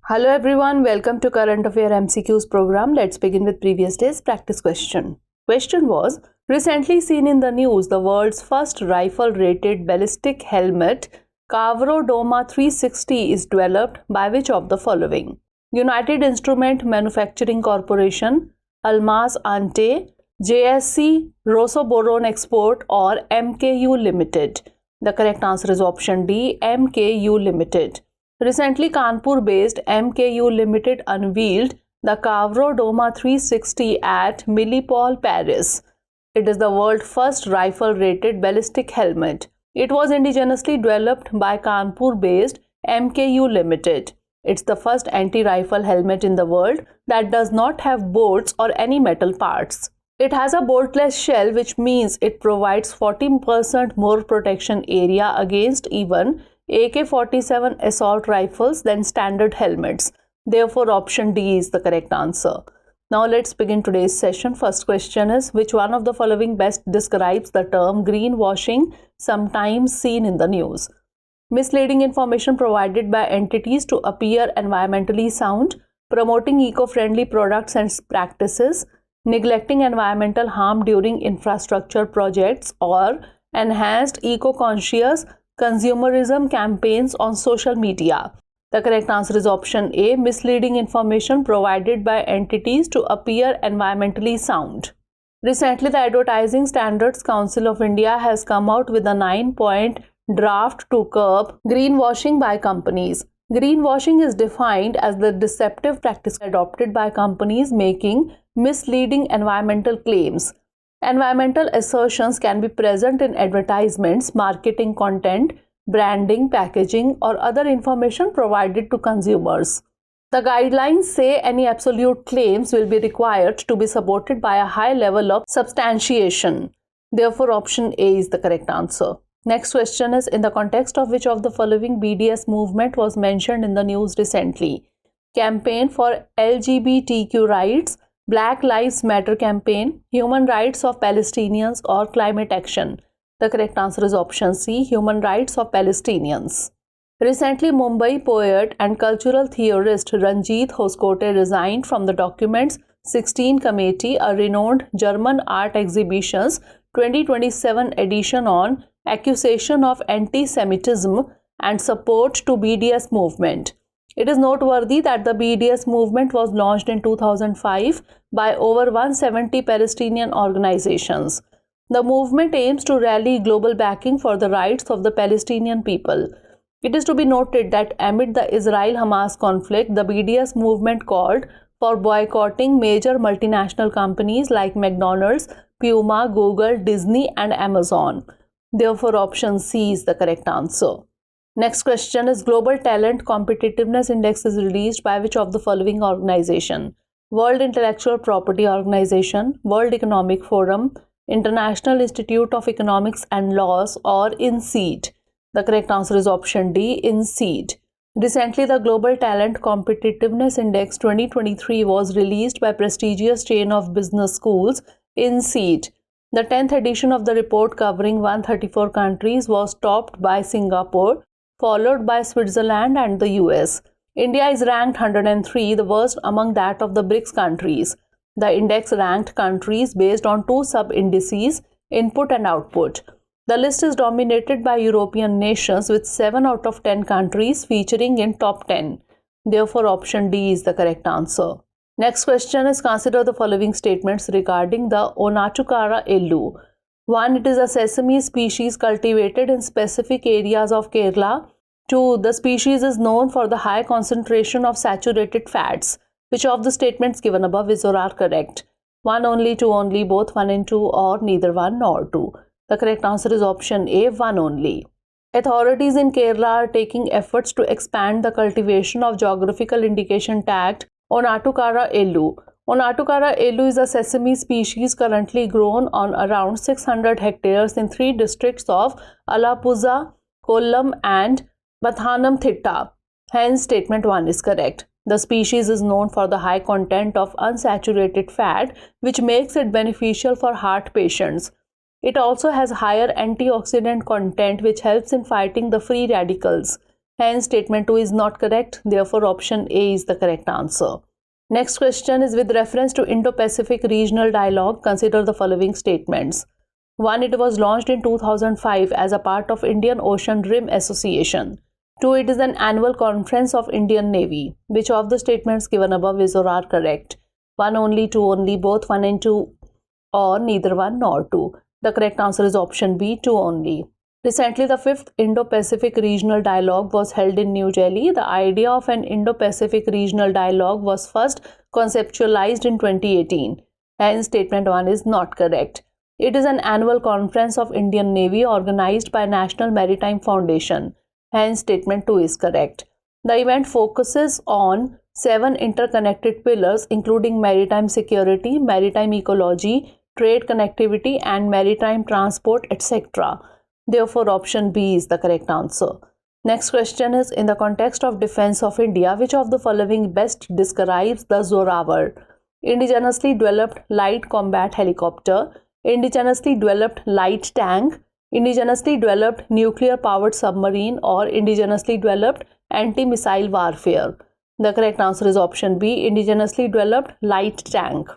Hello everyone, welcome to Current Affairs MCQs program. Let's begin with previous day's practice question. Question was, recently seen in the news, the world's first rifle-rated ballistic helmet, 𝐃𝐫𝐢𝐬𝐡𝐭𝐢 360 is developed by which of the following? United Instrument Manufacturing Corporation, Almaz Ante, JSC, Rosoboron Export or MKU Limited. The correct answer is option D, MKU Limited. Recently, Kanpur-based MKU Limited unveiled the 𝐃𝐫𝐢𝐬𝐡𝐭𝐢 360 at Millipol, Paris. It is the world's first rifle-rated ballistic helmet. It was indigenously developed by Kanpur-based MKU Limited. It's the first anti-rifle helmet in the world that does not have bolts or any metal parts. It has a boltless shell, which means it provides 40% more protection area against even AK-47 assault rifles than standard helmets. Therefore, option D is the correct answer. Now let's begin today's session. First question is, which one of the following best describes the term greenwashing, sometimes seen in the news? Misleading information provided by entities to appear environmentally sound, promoting eco-friendly products and practices, neglecting environmental harm during infrastructure projects, or enhanced eco-conscious consumerism campaigns on social media. The correct answer is option A, misleading information provided by entities to appear environmentally sound. Recently, the Advertising Standards Council of India has come out with a 9-point draft to curb greenwashing by companies. Greenwashing is defined as the deceptive practice adopted by companies making misleading environmental claims. Environmental assertions can be present in advertisements, marketing content, branding, packaging, or other information provided to consumers. The guidelines say any absolute claims will be required to be supported by a high level of substantiation. Therefore, option A is the correct answer. Next question is, in the context of which of the following BDS movement was mentioned in the news recently? Campaign for LGBTQ rights, Black Lives Matter campaign, human rights of Palestinians, or climate action? The correct answer is option C, human rights of Palestinians. Recently, Mumbai poet and cultural theorist Ranjit Hoskote resigned from the Documents 16 Committee, a renowned German art exhibition's 2027 edition on accusation of anti-Semitism and support to BDS movement. It is noteworthy that the BDS movement was launched in 2005 by over 170 Palestinian organizations. The movement aims to rally global backing for the rights of the Palestinian people. It is to be noted that amid the Israel-Hamas conflict, the BDS movement called for boycotting major multinational companies like McDonald's, Puma, Google, Disney, and Amazon. Therefore, option C is the correct answer. Next question is, Global Talent Competitiveness Index is released by which of the following organization? World Intellectual Property Organization, World Economic Forum, International Institute of Economics and Laws, or INSEAD? The correct answer is option D, INSEAD. Recently, the Global Talent Competitiveness Index 2023 was released by prestigious chain of business schools, INSEAD. The 10th edition of the report, covering 134 countries, was topped by Singapore, followed by Switzerland and the US. India is ranked 103, the worst among that of the BRICS countries. The index ranked countries based on two sub-indices, input and output. The list is dominated by European nations, with 7 out of 10 countries featuring in top 10. Therefore, option D is the correct answer. Next question is, consider the following statements regarding the Onattukara Ellu. 1. It is a sesame species cultivated in specific areas of Kerala. 2. The species is known for the high concentration of saturated fats. Which of the statements given above is or are correct? 1 only, 2 only, both 1 and 2, or neither 1 nor 2? The correct answer is option A, 1 only. Authorities in Kerala are taking efforts to expand the cultivation of geographical indication tagged Onattukara Ellu. Onattukara Ellu is a sesame species currently grown on around 600 hectares in 3 districts of Alappuzha, Kollam, and Pathanamthitta. Hence, statement 1 is correct. The species is known for the high content of unsaturated fat, which makes it beneficial for heart patients. It also has higher antioxidant content, which helps in fighting the free radicals. Hence, statement 2 is not correct. Therefore, option A is the correct answer. Next question is with reference to Indo-Pacific Regional Dialogue, consider the following statements. 1. It was launched in 2005 as a part of Indian Ocean Rim Association. 2. It is an annual conference of Indian Navy. Which of the statements given above is or are correct? 1 only, 2 only, both 1 and 2, or neither 1 nor 2. The correct answer is option B, 2 only. Recently, the 5th Indo-Pacific Regional Dialogue was held in New Delhi. The idea of an Indo-Pacific Regional Dialogue was first conceptualized in 2018. Hence, statement 1 is not correct. It is an annual conference of Indian Navy organized by National Maritime Foundation. Hence, statement 2 is correct. The event focuses on 7 interconnected pillars including maritime security, maritime ecology, trade connectivity and maritime transport, etc. Therefore, option B is the correct answer. Next question is, in the context of defense of India, which of the following best describes the Zorawar? Indigenously developed light combat helicopter, indigenously developed light tank, indigenously developed nuclear-powered submarine, or indigenously developed anti-missile warfare. The correct answer is option B, indigenously developed light tank.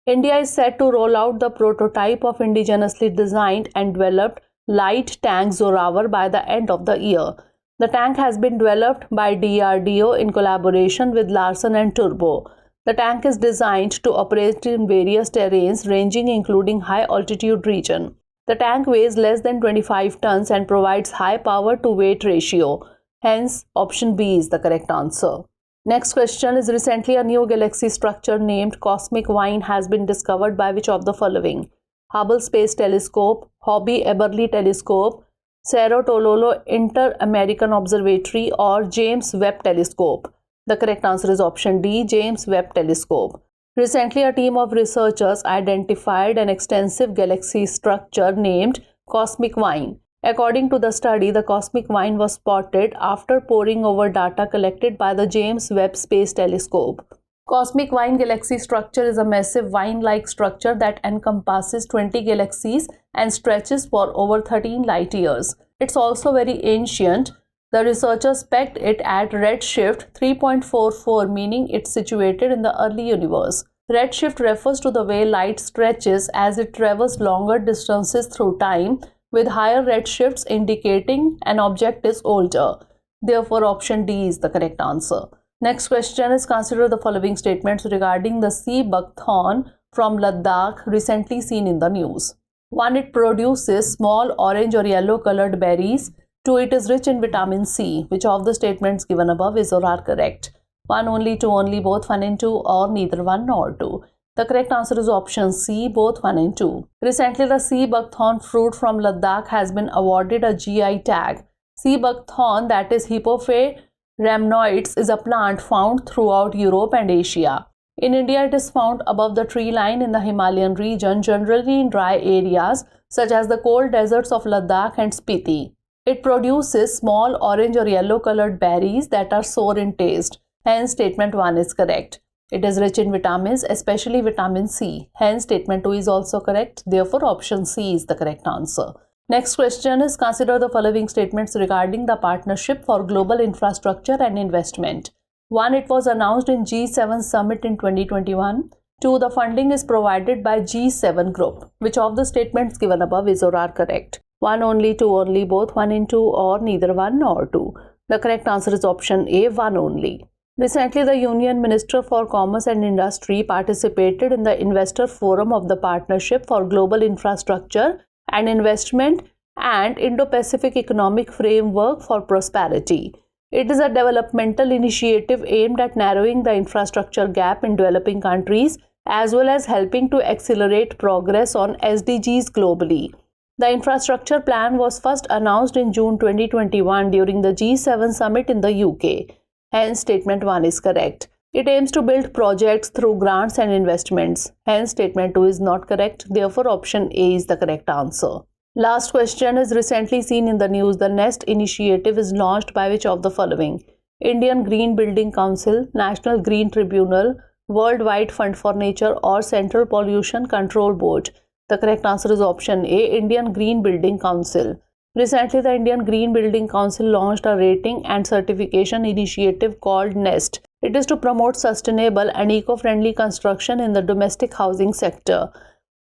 India is set to roll out the prototype of indigenously designed and developed light tank Zorawar by the end of the year. The tank has been developed by DRDO in collaboration with Larsen & Toubro. The tank is designed to operate in various terrains ranging including high altitude region. The tank weighs less than 25 tons and provides high power to weight ratio. Hence, option B is the correct answer. Next question is, recently a new galaxy structure named Cosmic Wine has been discovered by which of the following? Hubble Space Telescope, Hobby Eberly Telescope, Cerro Tololo Inter-American Observatory, or James Webb Telescope. The correct answer is option D, James Webb Telescope. Recently, a team of researchers identified an extensive galaxy structure named Cosmic Wine. According to the study, the Cosmic Wine was spotted after poring over data collected by the James Webb Space Telescope. Cosmic Wine galaxy structure is a massive wine-like structure that encompasses 20 galaxies and stretches for over 13 light years. It's also very ancient. The researchers pegged it at redshift 3.44, meaning it's situated in the early universe. Redshift refers to the way light stretches as it travels longer distances through time, with higher redshifts indicating an object is older. Therefore, option D is the correct answer. Next question is, consider the following statements regarding the sea buckthorn from Ladakh recently seen in the news. 1. It produces small orange or yellow colored berries. 2. It is rich in vitamin C. Which of the statements given above is or are correct? 1 only, 2 only, both 1 and 2, or neither 1 nor 2. The correct answer is option C, both 1 and 2. Recently, the sea buckthorn fruit from Ladakh has been awarded a GI tag. Sea buckthorn, that is Hippophae rhamnoides, is a plant found throughout Europe and Asia. In India, it is found above the tree line in the Himalayan region, generally in dry areas such as the cold deserts of Ladakh and Spiti. It produces small orange or yellow colored berries that are sour in taste. Hence, statement 1 is correct. It is rich in vitamins, especially vitamin C. Hence, statement 2 is also correct. Therefore, option C is the correct answer. Next question is, consider the following statements regarding the Partnership for Global Infrastructure and Investment. 1. It was announced in G7 Summit in 2021. 2. The funding is provided by G7 Group. Which of the statements given above is or are correct? 1 only, 2 only, both 1 and 2, or neither 1 nor 2. The correct answer is option A, 1 only. Recently, the Union Minister for Commerce and Industry participated in the Investor Forum of the Partnership for Global Infrastructure and Investment and Indo-Pacific Economic Framework for Prosperity. It is a developmental initiative aimed at narrowing the infrastructure gap in developing countries as well as helping to accelerate progress on SDGs globally. The infrastructure plan was first announced in June 2021 during the G7 summit in the UK. Hence, statement 1 is correct. It aims to build projects through grants and investments. Hence, statement 2 is not correct. Therefore, option A is the correct answer. Last question is, recently seen in the news, the NEST initiative is launched by which of the following? Indian Green Building Council, National Green Tribunal, Worldwide Fund for Nature, or Central Pollution Control Board. The correct answer is option A, Indian Green Building Council. Recently, the Indian Green Building Council launched a rating and certification initiative called NEST. It is to promote sustainable and eco-friendly construction in the domestic housing sector.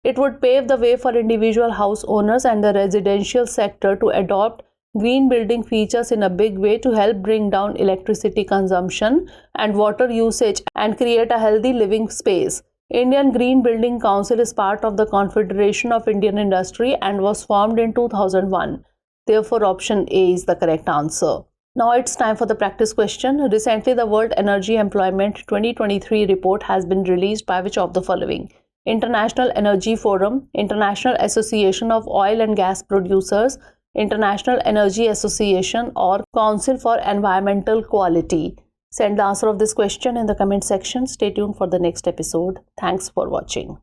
It would pave the way for individual house owners and the residential sector to adopt green building features in a big way to help bring down electricity consumption and water usage and create a healthy living space. Indian Green Building Council is part of the Confederation of Indian Industry and was formed in 2001. Therefore, option A is the correct answer. Now it's time for the practice question. Recently, the World Energy Employment 2023 report has been released by which of the following? International Energy Forum, International Association of Oil and Gas Producers, International Energy Association, or Council for Environmental Quality. Send the answer of this question in the comment section. Stay tuned for the next episode. Thanks for watching.